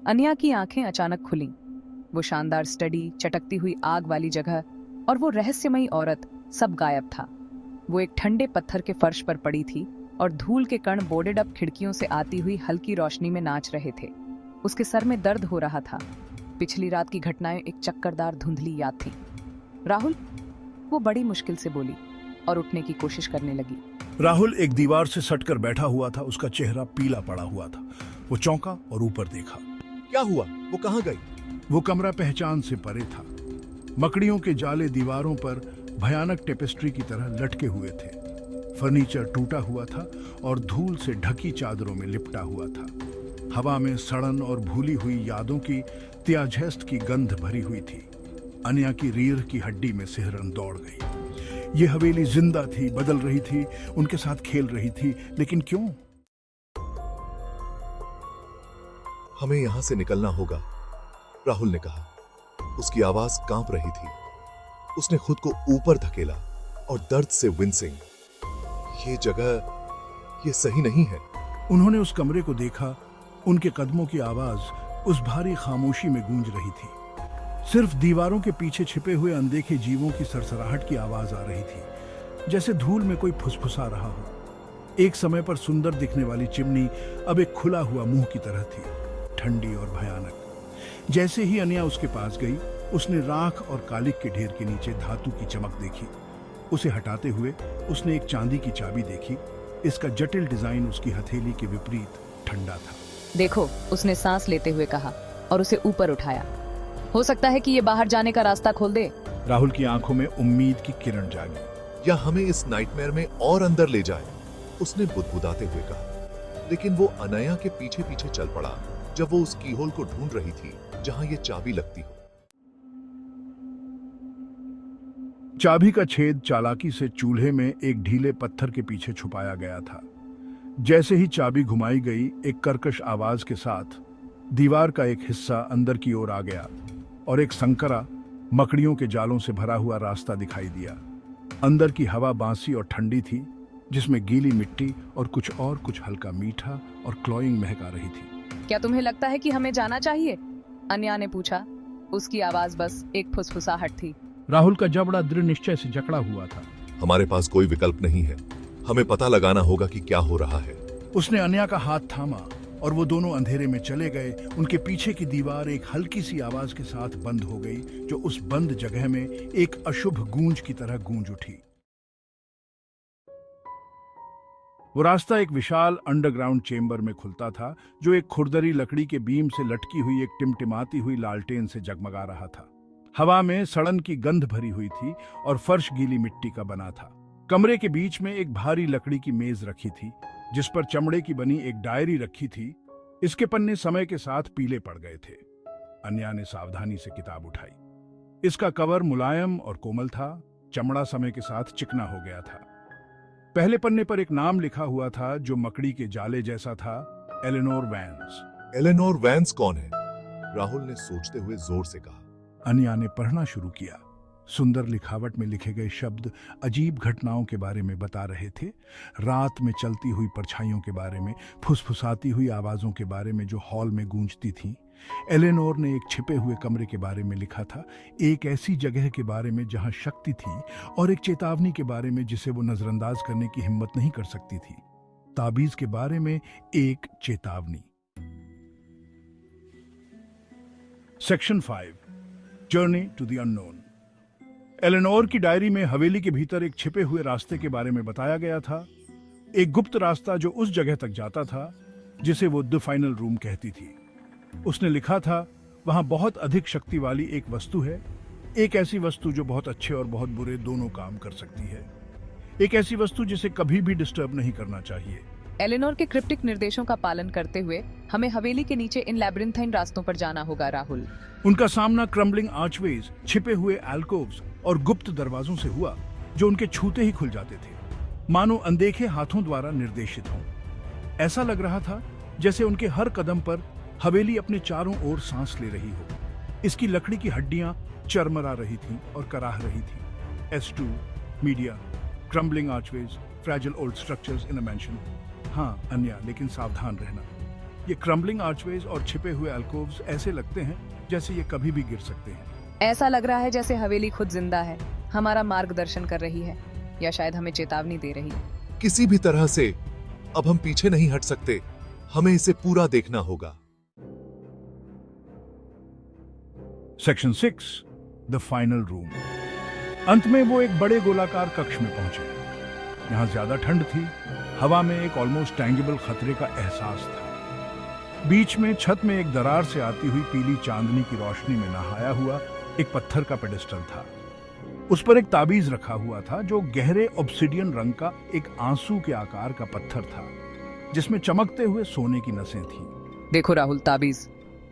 अनिया की आंखें अचानक खुलीं। वो शानदार स्टडी, चटकती हुई आग वाली जगह और वो रहस्यमयी औरत, सब गायब था। वो एक ठंडे पत्थर के फर्श पर पड़ी थी और धूल के कण बोर्डेड अप खिड़कियों से आती हुई हल्की रोशनी में नाच रहे थे। उसके सर में दर्द हो रहा था। पिछली रात की घटनाएं एक चक्करदार धुंधली याद थी। राहुल, वो बड़ी मुश्किल से बोली और उठने की कोशिश करने लगी। राहुल एक दीवार से सटकर बैठा हुआ था। उसका चेहरा पीला पड़ा हुआ था। वो चौंका और ऊपर देखा। क्या हुआ? वो कहाँ गई? वो कमरा पहचान से परे था। मकड़ियों के जाले दीवारों पर भयानक टेपेस्ट्री की तरह लटके हुए थे। फर्नीचर टूटा हुआ था और धूल से ढकी चादरों में लिपटा हुआ था। हवा में सड़न और भूली हुई यादों की त्याजहस्त की गंध भरी हुई थी। अनिया की रीढ़ की हड्डी में सिहरन दौड़ गई। ये हवेली जिंदा थी, बदल रही थी, उनके साथ खेल रही थी, लेकिन क्यों? हमें यहां से निकलना होगा, राहुल ने कहा। उसकी आवाज कांप रही थी। उसने खुद को ऊपर धकेला और दर्द से विंसिंग। ये जगह, ये सही नहीं है। उन्होंने उस कमरे को देखा। उनके कदमों की आवाज उस भारी खामोशी में गूंज रही थी। सिर्फ दीवारों के पीछे छिपे हुए अनदेखे जीवों की सरसराहट की आवाज आ रही थी, जैसे धूल में कोई फुसफुसा रहा हो। एक समय पर सुंदर दिखने वाली चिमनी अब एक खुला हुआ मुंह की तरह थी, ठंडी और भयानक। जैसे ही अनिया उसके पास गई, उसने राख और कालिक के ढेर के नीचे धातु की चमक देखी। उसे हटाते हुए उसने एक चांदी की चाबी देखी। इसका जटिल डिजाइन उसकी हथेली के विपरीत ठंडा था। देखो, उसने सांस लेते हुए कहा और उसे ऊपर उठाया। हो सकता है कि ये बाहर जाने का रास्ता खोल दे। राहुल की आंखों में उम्मीद की किरण जागी। या हमें इस नाइटमेयर में और अंदर ले जाए, उसने बुदबुदाते हुए कहा। लेकिन वो अनया के पीछे पीछे चल पड़ा जब वो उस कीहोल को ढूंढ रही थी जहां ये चाबी लगती हो। चाबी का छेद चालाकी से चूल्हे में एक ढीले पत्थर के पीछे छुपाया गया था। जैसे ही चाबी घुमाई गई, एक कर्कश आवाज के साथ दीवार का एक हिस्सा अंदर की ओर आ गया और एक संकरा, मकड़ियों के जालों से भरा हुआ रास्ता दिखाई दिया। अंदर की हवा बांसी और ठंडी थी, जिसमें गीली मिट्टी और कुछ हल्का मीठा और क्लॉइंग महक आ रही थी। क्या तुम्हें लगता है कि हमें जाना चाहिए? अनिया ने पूछा। उसकी आवाज बस एक फुसफुसाहट थी। राहुल का जबड़ा दृढ़ निश्चय से जकड़ा हुआ था। हमारे पास कोई विकल्प नहीं है। हमें पता लगाना होगा कि क्या हो रहा है। उसने अनिया का हाथ थामा और वो दोनों अंधेरे में चले गए। उनके पीछे की दीवार एक हल्की सी आवाज के साथ बंद हो गई, जो उस बंद जगह में एक अशुभ गूंज की तरह गूंज उठी। वो रास्ता एक विशाल अंडरग्राउंड चेंबर में खुलता था, जो एक खुरदरी लकड़ी के बीम से लटकी हुई एक टिमटिमाती हुई लालटेन से जगमगा रहा था। हवा में सड़न की गंध भरी हुई थी और फर्श गीली मिट्टी का बना था। कमरे के बीच में एक भारी लकड़ी की मेज रखी थी, जिस पर चमड़े की बनी एक डायरी रखी थी। इसके पन्ने समय के साथ पीले पड़ गए थे। अनिया ने सावधानी से किताब उठाई। इसका कवर मुलायम और कोमल था। चमड़ा समय के साथ चिकना हो गया था। पहले पन्ने पर एक नाम लिखा हुआ था, जो मकड़ी के जाले जैसा था, एलेनोर वैंस। एलेनोर वैंस कौन है? राहुल ने सोचते हुए जोर से कहा। अनिया ने पढ़ना शुरू किया। सुंदर लिखावट में लिखे गए शब्द अजीब घटनाओं के बारे में बता रहे थे। रात में चलती हुई परछाइयों के बारे में, फुसफुसाती हुई आवाजों के बारे में जो हॉल में गूंजती थीं। एलेनोर ने एक छिपे हुए कमरे के बारे में लिखा था, एक ऐसी जगह के बारे में जहां शक्ति थी, और एक चेतावनी के बारे में जिसे वो नजरअंदाज करने की हिम्मत नहीं कर सकती थी। ताबीज के बारे में एक चेतावनी। Section 5, journey to the unknown. Eleanor की डायरी में हवेली के भीतर एक छिपे हुए रास्ते के बारे में बताया गया था। एक गुप्त रास्ता जो उस जगह तक जाता था जिसे वो द फाइनल रूम कहती थी। उसने लिखा था, वहां बहुत अधिक शक्ति वाली एक वस्तु है, एक ऐसी वस्तु जो बहुत अच्छे और बहुत बुरे दोनों काम कर सकती है, एक ऐसी वस्तु जिसे कभी भी डिस्टर्ब नहीं करना चाहिए। एलेनोर के क्रिप्टिक निर्देशों का पालन करते हुए हमें हवेली के नीचे इन लैब्रिंथाइन रास्तों पर जाना होगा, राहुल। उनका सामना क्रम्बलिंग आर्चवेज, छिपे हुए एल्कोव्स और गुप्त दरवाजों से हुआ, जो उनके छूते ही खुल जाते थे, मानो अनदेखे हाथों द्वारा निर्देशित हों। ऐसा लग रहा था जैसे उनके हर कदम पर हवेली अपने चारों ओर सांस ले रही हो। इसकी लकड़ी की हड्डियां चरमरा रही थीं और कराह रही थीं। S2, media, crumbling archways, fragile old structures in a mansion. हाँ अनिया, लेकिन सावधान रहना। ये क्रम्बलिंग आर्चवेज और छिपे हुए अल्कोव्स ऐसे लगते हैं जैसे ये कभी भी गिर सकते हैं। ऐसा लग रहा है जैसे हवेली खुद जिंदा है, हमारा मार्गदर्शन कर रही है, या शायद हमें चेतावनी दे रही है। किसी भी तरह से अब हम पीछे नहीं हट सकते, हमें इसे पूरा देखना होगा। Section 6 the final room. अंत में वो एक बड़े गोलाकार कक्ष में पहुंचे। यहां ज्यादा ठंड थी, हवा में एक ऑलमोस्ट टैंगिबल खतरे का एहसास था। बीच में छत में एक दरार से आती हुई पीली चांदनी की रोशनी में नहाया हुआ एक पत्थर का पेडेस्टल था। उस पर एक ताबीज रखा हुआ था जो गहरे ऑब्सिडियन रंग का एक आंसू के आकार का पत्थर था, जिसमें चमकते हुए सोने की नसें थीं। देखो राहुल, ताबीज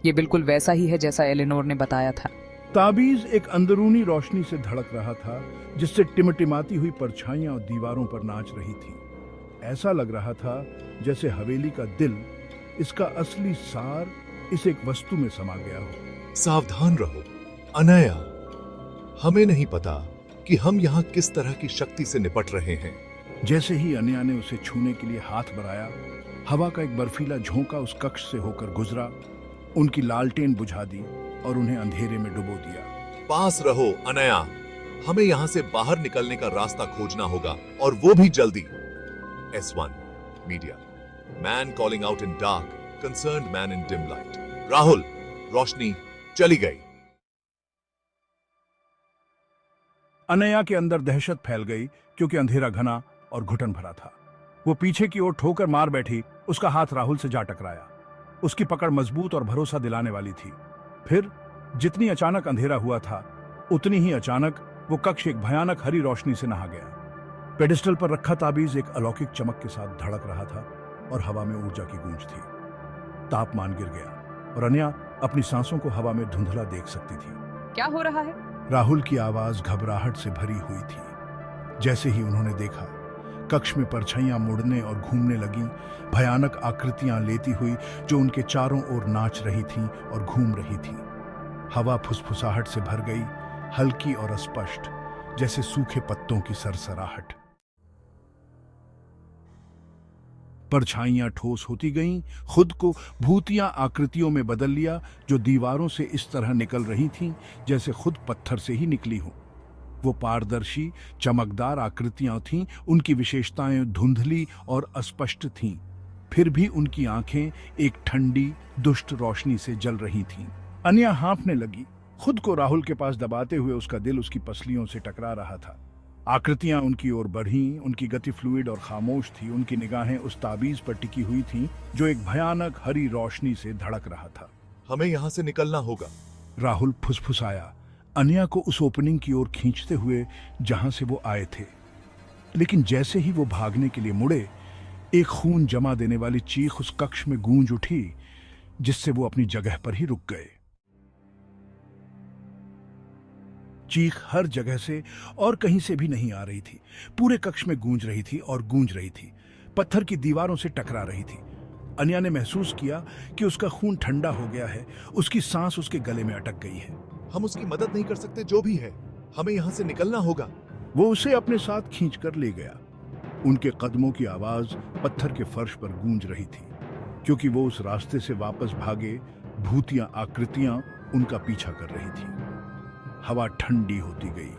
ये बिल्कुल वैसा ही है जैसा एलिनोर ने बताया था। ताबीज एक अंदरूनी रोशनी से धड़क रहा था, जिससे टिमटिमाती हुई परछाइयां दीवारों पर नाच रही थी। ऐसा लग रहा था जैसे हवेली का दिल, इसका असली सार इस एक वस्तु में समा गया हो। सावधान रहो अनया, हमें नहीं पता कि हम यहाँ किस तरह की शक्ति से निपट रहे हैं। जैसे ही अनया ने उसे छूने के लिए हाथ बढ़ाया, हवा का एक बर्फीला झोंका उस कक्ष से होकर गुजरा, उनकी लालटेन बुझा दी और उन्हें अंधेरे में डुबो दिया। पास रहो अनया, हमें यहाँ से बाहर निकलने का रास्ता खोजना होगा, और वो भी जल्दी। S1 media, man calling out in dark, concerned man in dim light. Rahul, रोशनी चली गई। अनया के अंदर दहशत फैल गई क्योंकि अंधेरा घना और घुटन भरा था। वो पीछे की ओर ठोकर मार बैठी, उसका हाथ राहुल से जा टकराया। उसकी पकड़ मजबूत और भरोसा दिलाने वाली थी। फिर जितनी अचानक अंधेरा हुआ था, उतनी ही अचानक वो कक्ष एक भयानक हरी रोशनी से नहा गया। पेडिस्टल पर रखा ताबीज एक अलौकिक चमक के साथ धड़क रहा था और हवा में ऊर्जा की गूंज थी। तापमान गिर गया और अनया अपनी सांसों को हवा में धुंधला देख सकती थी। क्या हो रहा है? राहुल की आवाज घबराहट से भरी हुई थी। जैसे ही उन्होंने देखा, कक्ष में परछाइयां मुड़ने और घूमने लगीं, भयानक आकृतियां लेती हुई जो उनके चारों ओर नाच रही थीं और घूम रही थीं। हवा फुसफुसाहट से भर गई, हल्की और अस्पष्ट, जैसे सूखे पत्तों की सरसराहट। परछाइयां ठोस होती गईं, खुद को भूतिया आकृतियों में बदल लिया जो दीवारों से इस तरह निकल रही थीं जैसे खुद पत्थर से ही निकली हों। वो पारदर्शी, चमकदार आकृतियां थीं, उनकी विशेषताएं धुंधली और अस्पष्ट थीं। फिर भी उनकी आंखें एक ठंडी, दुष्ट रोशनी से जल रही थीं। अनया हाँफने लगी, खुद को राहुल के पास दबाते हुए। उसका दिल उसकी पसलियों से टकरा रहा था। आकृतियां उनकी ओर बढ़ीं, उनकी गति फ्लूइड और खामोश थी। उनकी निगाहें उस ताबीज पर टिकी हुई थीं जो एक भयानक हरी रोशनी से धड़क रहा था। हमें यहाँ से निकलना होगा, राहुल फुसफुसाया, अनया को उस ओपनिंग की ओर खींचते हुए जहां से वो आए थे। लेकिन जैसे ही वो भागने के लिए मुड़े, एक खून जमा देने वाली चीख उस कक्ष में गूंज उठी, जिससे वो अपनी जगह पर ही रुक गए। चीख हर जगह से और कहीं से भी नहीं आ रही थी, पूरे कक्ष में गूंज रही थी और गूंज रही थी, पत्थर की दीवारों से टकरा रही थी। अनया ने महसूस किया कि उसका खून ठंडा हो गया है, उसकी सांस उसके गले में अटक गई है। हम उसकी मदद नहीं कर सकते, जो भी है, हमें यहाँ से निकलना होगा। वो उसे अपने साथ खींचकर ले गया। उनके कदमों की आवाज पत्थर के फर्श पर गूंज रही थी, क्योंकि वो उस रास्ते से वापस भागे भूतिया आकृतियां उनका पीछा कर रही थी। हवा ठंडी होती गई,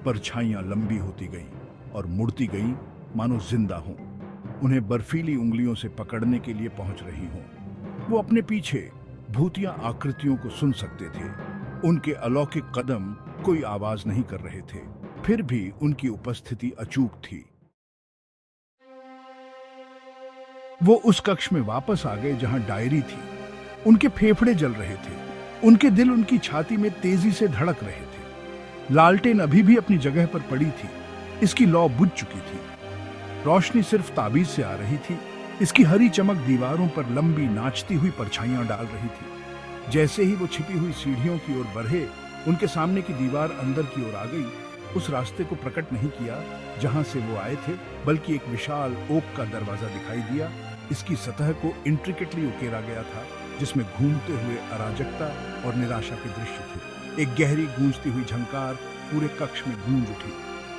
परछाइयां लंबी होती गईं और मुड़ती गईं मानो जिंदा हों, उन्हें बर्फीली उंगलियों से पकड़ने के लिए पहुंच रही हों। वो अपने पीछे भूतिया आकृतियों को सुन सकते थे। उनके अलौकिक कदम कोई आवाज नहीं कर रहे थे, फिर भी उनकी उपस्थिति अचूक थी। वो उस कक्ष में वापस आ गए जहां डायरी थी। उनके फेफड़े जल रहे थे, उनके दिल उनकी छाती में तेजी से धड़क रहे थे। लालटेन अभी भी अपनी जगह पर पड़ी थी, इसकी लौ बुझ चुकी थी। रोशनी सिर्फ ताबीज से आ रही थी, इसकी हरी चमक दीवारों पर लंबी नाचती हुई परछाइयां डाल रही थी। जैसे ही वो छिपी हुई सीढ़ियों की ओर बढ़े, उनके सामने की दीवार अंदर की ओर आ गई। उस रास्ते को प्रकट नहीं किया जहां से वो आए थे, बल्कि एक विशाल ओक का दरवाजा दिखाई दिया। इसकी सतह को इंट्रिकेटली उकेरा गया था, जिसमें घूमते हुए अराजकता और निराशा के दृश्य थे। एक गहरी गूंजती हुई झंकार पूरे कक्ष में गूंज उठी,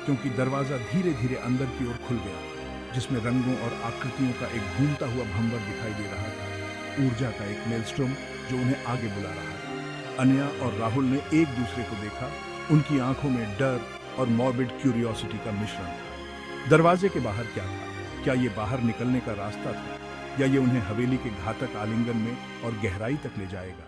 क्योंकि दरवाजा धीरे धीरे अंदर की ओर खुल गया, जिसमें रंगों और आकृतियों का एक घूमता हुआ भंवर दिखाई दे रहा था। ऊर्जा का एक मेलस्ट्रोम जो उन्हें आगे बुला रहा था। अनया और राहुल ने एक दूसरे को देखा। उनकी आंखों में डर और मॉर्बिड क्यूरियोसिटी का मिश्रण था। दरवाजे के बाहर क्या था? क्या ये बाहर निकलने का रास्ता था, या ये उन्हें हवेली के घातक आलिंगन में और गहराई तक ले जाएगा?